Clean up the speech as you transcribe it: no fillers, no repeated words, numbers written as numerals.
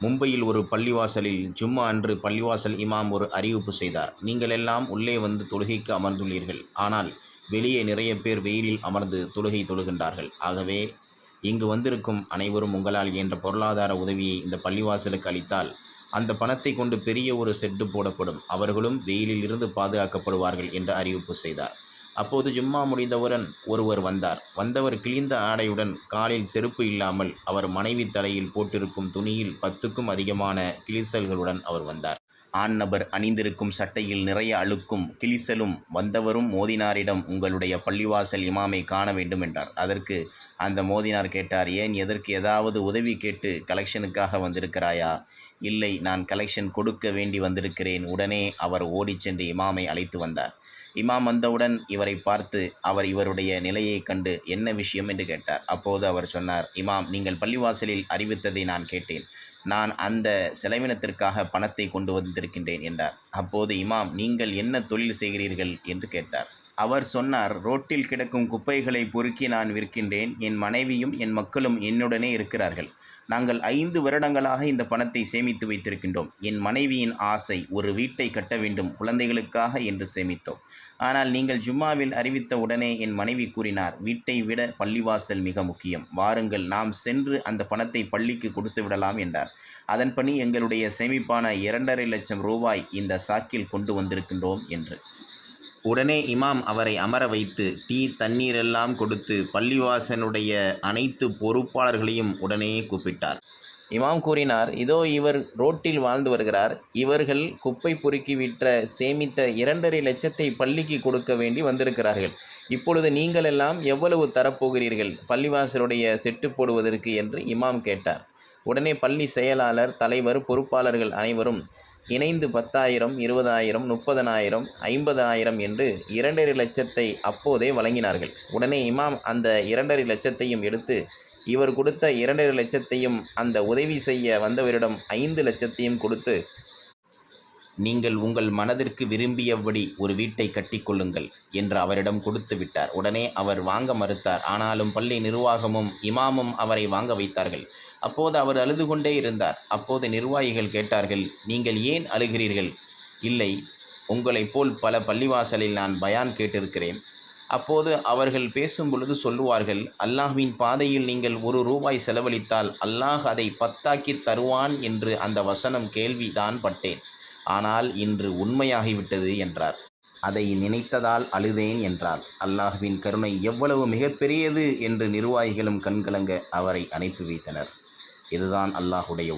மும்பையில் ஒரு பள்ளிவாசலில் ஜும்மா அன்று பள்ளிவாசல் இமாம் ஒரு அறிவிப்பு செய்தார். நீங்கள் எல்லாம் உள்ளே வந்து தொழுகைக்கு அமர்ந்துள்ளீர்கள். ஆனால் வெளியே நிறைய பேர் வெயிலில் அமர்ந்து தொழுகை தொழுகின்றார்கள். ஆகவே இங்கு வந்திருக்கும் அனைவரும் உங்களால் இயன்ற பொருளாதார உதவியை இந்த பள்ளிவாசலுக்கு அளித்தால் அந்த பணத்தை கொண்டு பெரிய ஒரு ஷெட்டு போடப்படும். அவர்களும் வெயிலில் இருந்து பாதுகாக்கப்படுவார்கள் என்று அறிவிப்பு செய்தார். அப்போது ஜும்மா முடிந்தவுடன் ஒருவர் வந்தார். வந்தவர் கிழிந்த ஆடையுடன், காலில் செருப்பு இல்லாமல், அவர் மனைவி தலையில் போட்டிருக்கும் துணியில் 10க்கும் அதிகமான கிழிசல்களுடன் அவர் வந்தார். ஆண் நபர் அணிந்திருக்கும் சட்டையில் நிறைய அழுக்கும் கிழிசலும். வந்தவரும் மோதினாரிடம், உங்களுடைய பள்ளிவாசல் இமாமை காண வேண்டும் என்றார். அதற்கு அந்த மோதினார் கேட்டார், ஏன், எதற்கு, ஏதாவது உதவி கேட்டு கலெக்ஷனுக்காக வந்திருக்கிறாயா? இல்லை, நான் கலெக்ஷன் கொடுக்க வேண்டி வந்திருக்கிறேன். உடனே அவர் ஓடிச் சென்று இமாமை அழைத்து வந்தார். இமாம் வந்தவுடன் இவரை பார்த்து அவர் இவருடைய நிலையை கண்டு என்ன விஷயம் என்று கேட்டார். அப்போது அவர் சொன்னார், இமாம், நீங்கள் பள்ளிவாசலில் அறிவித்ததை நான் கேட்டேன். நான் அந்த செலவினத்திற்காக பணத்தை கொண்டு வந்திருக்கின்றேன் என்றார். அப்போது இமாம், நீங்கள் என்ன தொழில் செய்கிறீர்கள் என்று கேட்டார். அவர் சொன்னார், ரோட்டில் கிடக்கும் குப்பைகளை பொறுக்கி நான் விற்கின்றேன். என் மனைவியும் என் மக்களும் என்னுடனே இருக்கிறார்கள். நாங்கள் 5 வருடங்களாக இந்த பணத்தை சேமித்து வைத்திருக்கின்றோம். என் மனைவியின் ஆசை ஒரு வீட்டை கட்ட வேண்டும் குழந்தைகளுக்காக என்று சேமித்தோம். ஆனால் நீங்கள் ஜும்மாவில் அறிவித்த உடனே என் மனைவி கூறினார், வீட்டை விட பள்ளிவாசல் மிக முக்கியம். வாருங்கள், நாம் சென்று அந்த பணத்தை பள்ளிக்கு கொடுத்து விடலாம் என்றார். அதன்படி எங்களுடைய சேமிப்பான 2.5 லட்சம் ரூபாய் இந்த சாக்கில் கொண்டு வந்திருக்கின்றோம் என்று. உடனே இமாம் அவரை அமர வைத்து டீ, தண்ணீரெல்லாம் கொடுத்து பள்ளிவாசனுடைய அனைத்து பொறுப்பாளர்களையும் உடனே கூப்பிட்டார். இமாம் கூறினார், இதோ இவர் ரோட்டில் வாழ்ந்து வருகிறார். இவர்கள் குப்பை பொறுக்கி விற்ற சேமித்த 2.5 லட்சத்தை பள்ளிக்கு கொடுக்க வேண்டி வந்திருக்கிறார்கள். இப்பொழுது நீங்கள் எல்லாம் எவ்வளவு தரப்போகிறீர்கள் பள்ளிவாசலுடைய செட்டு போடுவதற்கு என்று இமாம் கேட்டார். உடனே பள்ளி செயலாளர், தலைவர், பொறுப்பாளர்கள் அனைவரும் இணைந்து 10,000, 20,000, 30,000, 50,000 என்று 2.5 லட்சத்தை அப்போதே வழங்கினார்கள். உடனே இமாம் அந்த 2.5 லட்சத்தையும் எடுத்து இவர் கொடுத்த 2.5 லட்சத்தையும் அந்த உதவி செய்ய வந்தவரிடம் 5 லட்சத்தையும் கொடுத்து, நீங்கள் உங்கள் மனதிற்கு விரும்பியபடி ஒரு வீட்டை கட்டிக்கொள்ளுங்கள் என்று அவரிடம் கொடுத்து விட்டார். உடனே அவர் வாங்க மறுத்தார். ஆனாலும் பள்ளி நிர்வாகமும் இமாமும் அவரை வாங்க வைத்தார்கள். அப்போது அவர் அழுது கொண்டே இருந்தார். அப்போது நிர்வாகிகள் கேட்டார்கள், நீங்கள் ஏன் அழுகிறீர்கள்? இல்லை, உங்களைப் போல் பல பள்ளிவாசலில் நான் பயான் கேட்டிருக்கிறேன். அப்போது அவர்கள் பேசும் பொழுது சொல்லுவார்கள், அல்லாஹ்வின் பாதையில் நீங்கள் 1 ரூபாய் செலவழித்தால் அல்லாஹ் அதை 10ஆக்கி தருவான் என்று அந்த வசனம் கேள்விதான் பட்டேன். ஆனால் இன்று உண்மையாகிவிட்டது என்றார். அதை நினைத்ததால் அழுதேன் என்றார். அல்லாஹ்வின் கருணை எவ்வளவு மிகப்பெரியது என்று நிர்வாகிகளும் கண்கலங்க அவரை அனுப்பி வைத்தனர். இதுதான் அல்லாஹுடைய